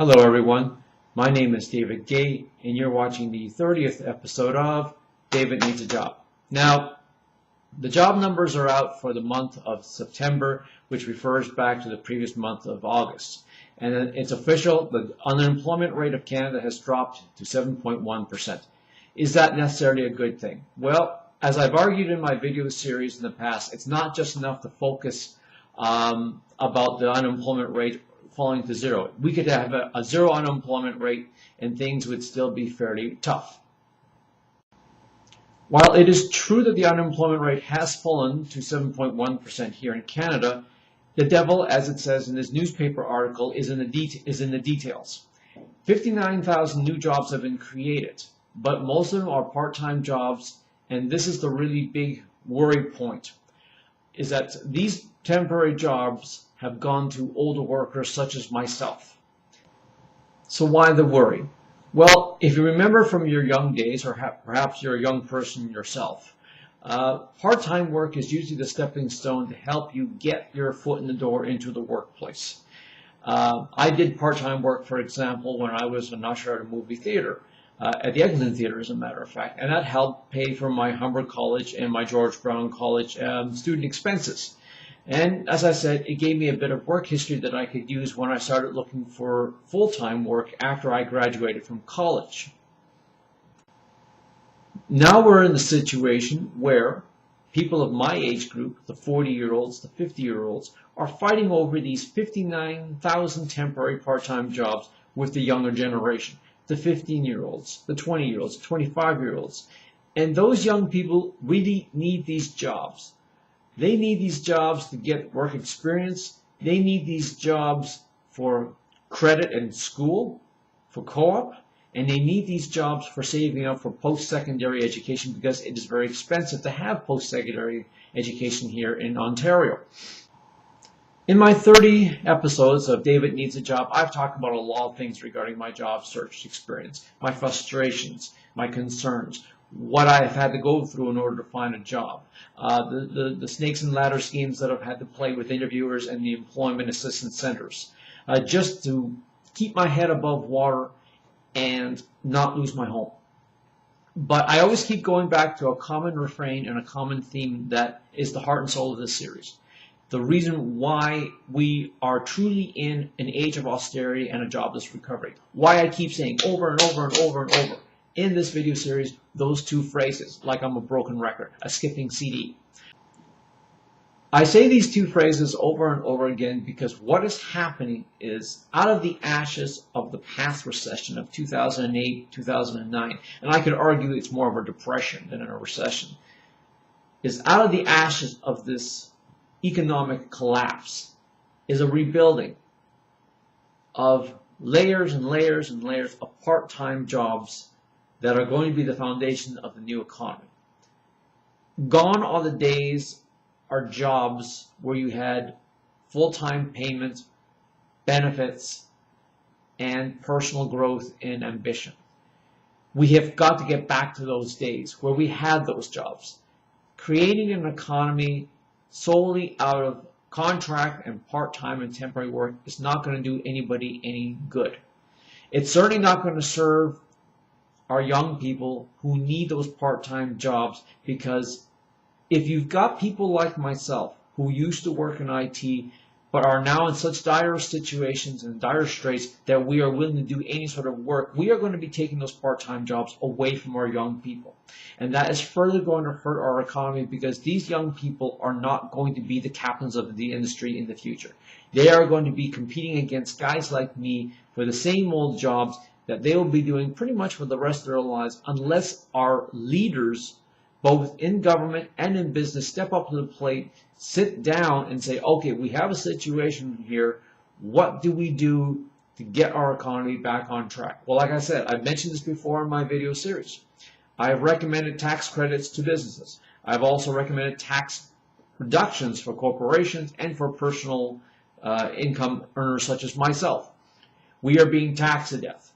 Hello everyone, my name is David Gay and you're watching the 30th episode of David Needs a Job. Now, the job numbers are out for the month of September, which refers back to the previous month of August. And it's official, the unemployment rate of Canada has dropped to 7.1%. Is that necessarily a good thing? Well, as I've argued in my video series in the past, it's not just enough to focus about the unemployment rate falling to zero. We could have a zero unemployment rate and things would still be fairly tough. While it is true that the unemployment rate has fallen to 7.1% here in Canada, the devil, as it says in this newspaper article, is in the details. 59,000 new jobs have been created, but most of them are part-time jobs, and this is the really big worry point, is that these temporary jobs have gone to older workers such as myself. So why the worry? Well, if you remember from your young days, or perhaps you're a young person yourself, part-time work is usually the stepping stone to help you get your foot in the door into the workplace. I did part-time work, for example, when I was an usher at a movie theater, at the Eglinton Theater, as a matter of fact, and that helped pay for my Humber College and my George Brown College student expenses. And as I said, it gave me a bit of work history that I could use when I started looking for full-time work after I graduated from college. Now we're in the situation where people of my age group, the 40-year-olds, the 50-year-olds, are fighting over these 59,000 temporary part-time jobs with the younger generation, the 15-year-olds, the 20-year-olds, the 25-year-olds. And those young people really need these jobs. They need these jobs to get work experience. They need these jobs for credit in school, for co-op, and they need these jobs for saving up for post-secondary education because it is very expensive to have post-secondary education here in Ontario. In my 30 episodes of David Needs a Job, I've talked about a lot of things regarding my job search experience, my frustrations, my concerns, what I've had to go through in order to find a job, the snakes and ladder schemes that I've had to play with interviewers and the employment assistance centers, just to keep my head above water and not lose my home. But I always keep going back to a common refrain and a common theme that is the heart and soul of this series. The reason why we are truly in an age of austerity and a jobless recovery. Why I keep saying over and over and over and over in this video series those two phrases, like I'm a broken record, a skipping CD. I say these two phrases over and over again because what is happening is, out of the ashes of the past recession of 2008, 2009, and I could argue it's more of a depression than a recession, is out of the ashes of this economic collapse is a rebuilding of layers and layers and layers of part-time jobs that are going to be the foundation of the new economy. Gone are the days or jobs where you had full-time payment, benefits, and personal growth and ambition. We have got to get back to those days where we had those jobs. Creating an economy solely out of contract and part-time and temporary work is not going to do anybody any good. It's certainly not going to serve our young people who need those part-time jobs, because if you've got people like myself who used to work in IT but are now in such dire situations and dire straits that we are willing to do any sort of work, we are going to be taking those part-time jobs away from our young people. And that is further going to hurt our economy because these young people are not going to be the captains of the industry in the future. They are going to be competing against guys like me for the same old jobs that they will be doing pretty much for the rest of their lives unless our leaders, both in government and in business, step up to the plate, sit down and say, okay, we have a situation here. What do we do to get our economy back on track? Well, like I said, I've mentioned this before in my video series. I've recommended tax credits to businesses. I've also recommended tax reductions for corporations and for personal income earners such as myself. We are being taxed to death.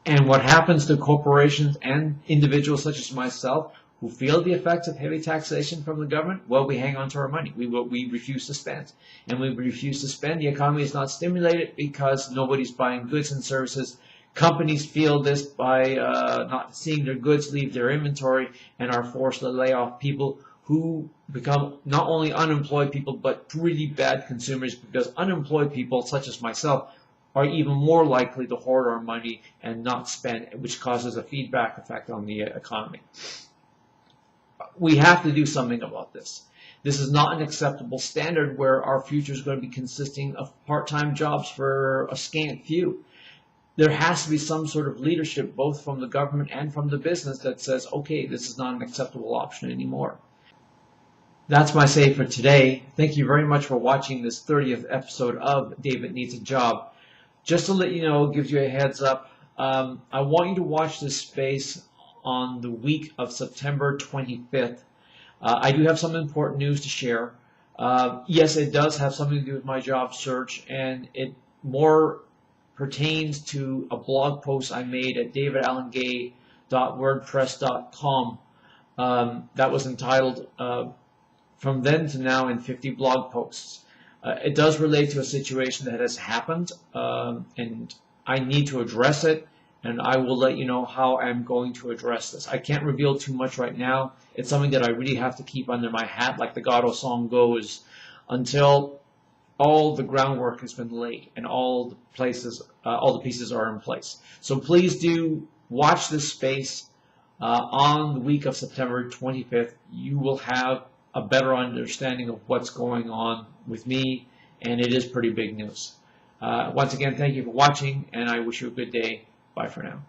And what happens to corporations and individuals such as myself? who feel the effects of heavy taxation from the government, well, we hang on to our money. We refuse to spend. And we refuse to spend. The economy is not stimulated because nobody's buying goods and services. Companies feel this by not seeing their goods leave their inventory and are forced to lay off people who become not only unemployed people but really bad consumers, because unemployed people such as myself are even more likely to hoard our money and not spend, which causes a feedback effect on the economy. We have to do something about this. This is not an acceptable standard where our future is going to be consisting of part-time jobs for a scant few. There has to be some sort of leadership, both from the government and from the business, that says, okay, this is not an acceptable option anymore. That's my say for today. Thank you very much for watching this 30th episode of David Needs a Job. Just to let you know, gives you a heads up, I want you to watch this space on the week of September 25th. I do have some important news to share. Yes, it does have something to do with my job search, and it more pertains to a blog post I made at davidallengay.wordpress.com that was entitled From Then to Now in 50 Blog Posts. It does relate to a situation that has happened, and I need to address it, and I will let you know how I'm going to address this. I can't reveal too much right now. It's something that I really have to keep under my hat, like the Godot song goes, until all the groundwork has been laid and all the pieces are in place. So please do watch this space on the week of September 25th. You will have a better understanding of what's going on with me, and it is pretty big news. Once again, thank you for watching, and I wish you a good day. Bye for now.